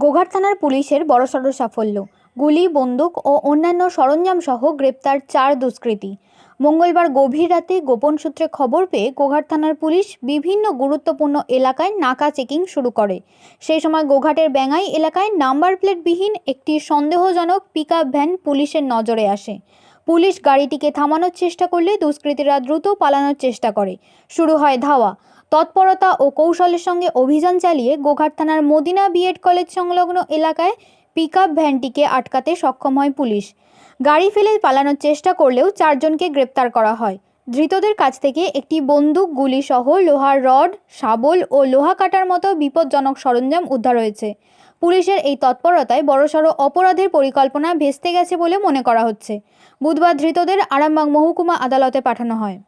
গোঘাট থানার পুলিশের বড়সড় সাফল্য। গুলি, বন্দুক ও অন্যান্য সরঞ্জাম সহ গ্রেপ্তার 4 দুষ্কৃতী। মঙ্গলবার গভীর রাতে গোপন সূত্রে খবর পেয়ে গোঘাট থানার পুলিশ বিভিন্ন গুরুত্বপূর্ণ এলাকায় নাকা চেকিং শুরু করে। সেই সময় গোঘাটের ব্যাঙাই এলাকায় নাম্বার প্লেটবিহীন একটি সন্দেহজনক পিকআপ ভ্যান পুলিশের নজরে আসে। পুলিশ গাড়িটিকে থামানোর চেষ্টা করলে দুষ্কৃতীরা দ্রুত পালানোর চেষ্টা করে। শুরু হয় ধাওয়া। তৎপরতা ও কৌশলের সঙ্গে অভিযান চালিয়ে গোঘাট থানার মদিনা বিএড কলেজ সংলগ্ন এলাকায় পিকআপ ভ্যানটিকে আটকাতে সক্ষম হয় পুলিশ। গাড়ি ফেলে পালানোর চেষ্টা করলেও 4 জনকে গ্রেপ্তার করা হয়। ধৃতদের কাছ থেকে একটি বন্দুক, গুলি সহ লোহার রড, শাবল ও লোহা কাটার মতো বিপজ্জনক সরঞ্জাম উদ্ধার হয়েছে। পুলিশের এই তৎপরতায় বড়সড় অপরাধের পরিকল্পনা ভেস্তে গেছে বলে মনে করা হচ্ছে। বুধবার ধৃতদের আরামবাগ মহকুমা আদালতে পাঠানো হয়।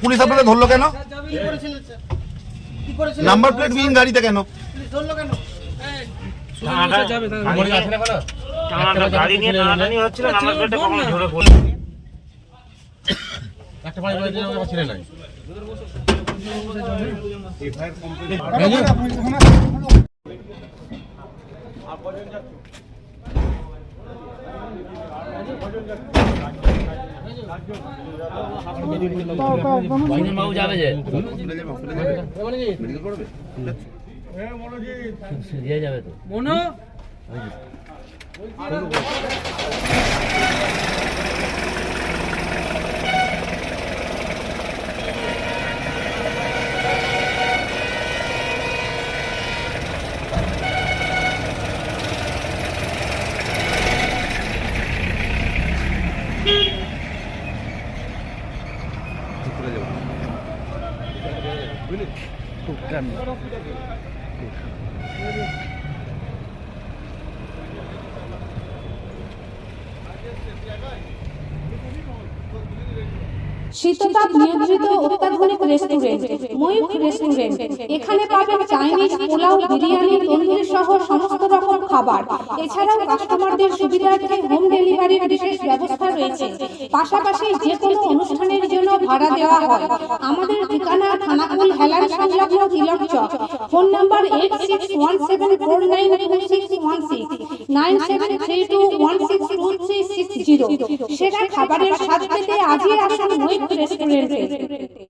পুলিশ আপনাদের ধরলো কেন? নাম্বার প্লেট বিহীন গাড়িতে কেন গাড়ি নিয়ে টানাটানি হচ্ছিল, নাম্বার প্লেটে কখনো ধরে পড়ল একটা পানি বলে দিলাম আমার ছেলে নাই। বাবু যাবে যে যাবে তো মনো শীততাপ নিয়ন্ত্রিত অত্যাধুনিক রেস্টুরেন্ট ময়ূখ রেস্টুরেন্ট। এখানে পাবেন চাইনিজ, পোলাও, বিরিয়ানি, তন্দুরি সহ সমস্ত রকম খাবার। এছাড়াও কাস্টমারদের সুবিধার্থে হোম ডেলিভারির বিশেষ ব্যবস্থা রয়েছে। পাশাপাশি যে কোনো অনুষ্ঠানের জন্য ভাড়া দেওয়া হয়। আমাদের ঠিকানা খানাকুল হেলান সংলগ্ন তিলক চক। Phone number 8617492616 9732162360। সেরা খাবারের স্বাদ পেতে আজই আসুন ময়ূখ রেস্টুরেন্টে।